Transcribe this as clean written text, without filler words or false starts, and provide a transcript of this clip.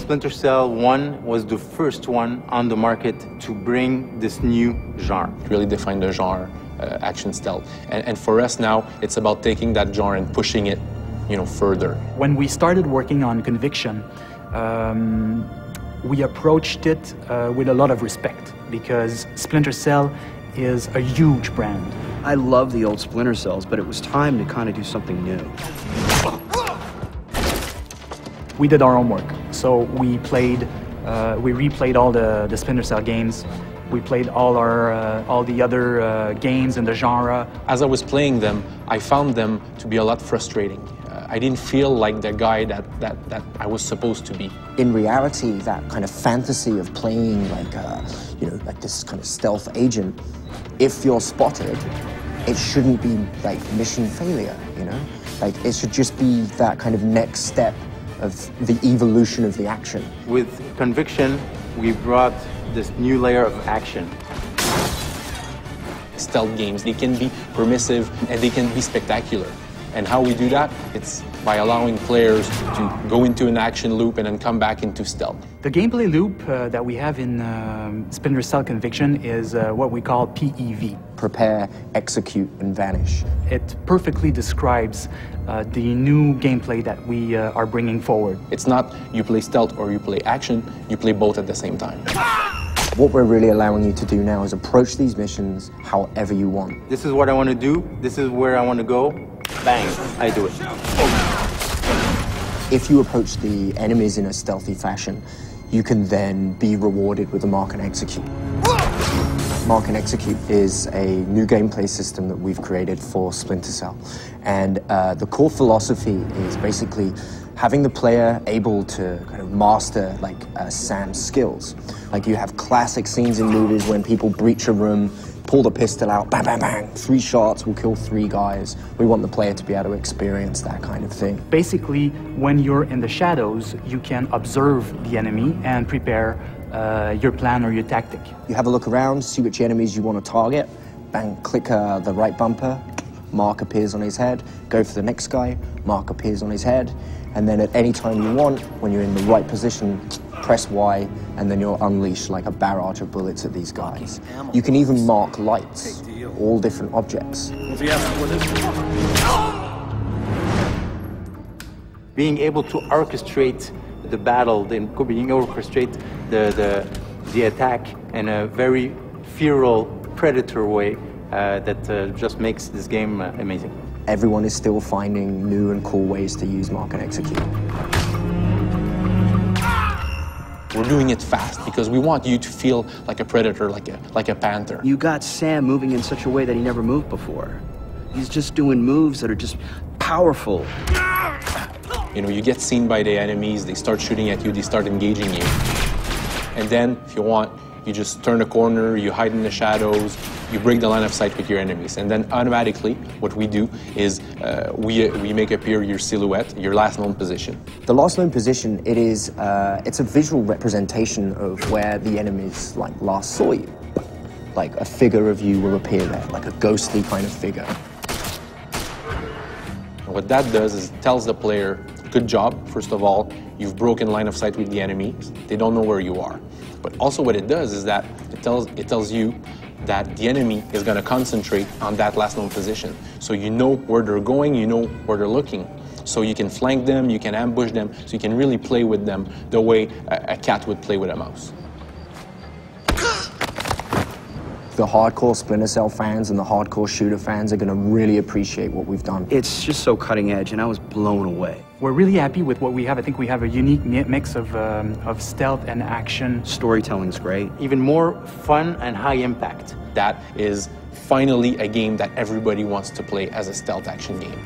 Splinter Cell 1 was the first one on the market to bring this new genre. Really define the genre, action stealth. And for us now, it's about taking that genre and pushing it, further. When we started working on Conviction, we approached it with a lot of respect because Splinter Cell is a huge brand. I love the old Splinter Cells, but it was time to kind of do something new. We did our homework, so we replayed all the Splinter Cell games. We played all the other games in the genre. As I was playing them, I found them to be a lot frustrating. I didn't feel like the guy that I was supposed to be. In reality, that kind of fantasy of playing like this kind of stealth agent, if you're spotted, it shouldn't be like mission failure, Like it should just be that kind of next step of the evolution of the action. With Conviction, we brought this new layer of action. Stealth games, they can be permissive and they can be spectacular. And how we do that, it's by allowing players to go into an action loop and then come back into stealth. The gameplay loop that we have in Splinter Cell Conviction is what we call PEV. Prepare, execute, and vanish. It perfectly describes the new gameplay that we are bringing forward. It's not you play stealth or you play action, you play both at the same time. What we're really allowing you to do now is approach these missions however you want. This is what I want to do, this is where I want to go, bang, I do it. If you approach the enemies in a stealthy fashion, you can then be rewarded with a mark and execute. Mark and execute is a new gameplay system that we've created for Splinter Cell. And the core philosophy is basically having the player able to kind of master like Sam's skills. Like you have classic scenes in movies when people breach a room, pull the pistol out, bang, bang, bang, 3 shots will kill 3 guys. We want the player to be able to experience that kind of thing. Basically, when you're in the shadows, you can observe the enemy and prepare your plan or your tactic. You have a look around, see which enemies you want to target, bang, click the right bumper, mark appears on his head, go for the next guy, mark appears on his head, and then at any time you want, when you're in the right position, press Y, and then you'll unleash like a barrage of bullets at these guys. You can even mark lights, all different objects. Being able to orchestrate the battle, being able to orchestrate the attack in a very feral, predator way that just makes this game amazing. Everyone is still finding new and cool ways to use mark and execute. We're doing it fast because we want you to feel like a predator, like a panther. You got Sam moving in such a way that he never moved before. He's just doing moves that are just powerful. You get seen by the enemies, they start shooting at you, they start engaging you. And then, if you want, you just turn a corner, you hide in the shadows, you break the line of sight with your enemies. And then automatically, what we do is we make appear your silhouette, your last known position. The last known position, it's a visual representation of where the enemies last saw you. Like a figure of you will appear there, like a ghostly kind of figure. And what that does is it tells the player, good job, first of all, you've broken line of sight with the enemies, they don't know where you are. But also what it does is that it tells you that the enemy is going to concentrate on that last known position. So you know where they're going, you know where they're looking. So you can flank them, you can ambush them, so you can really play with them the way a cat would play with a mouse. The hardcore Splinter Cell fans and the hardcore shooter fans are going to really appreciate what we've done. It's just so cutting edge, and I was blown away. We're really happy with what we have. I think we have a unique mix of stealth and action. Storytelling's great. Even more fun and high impact. That is finally a game that everybody wants to play as a stealth action game.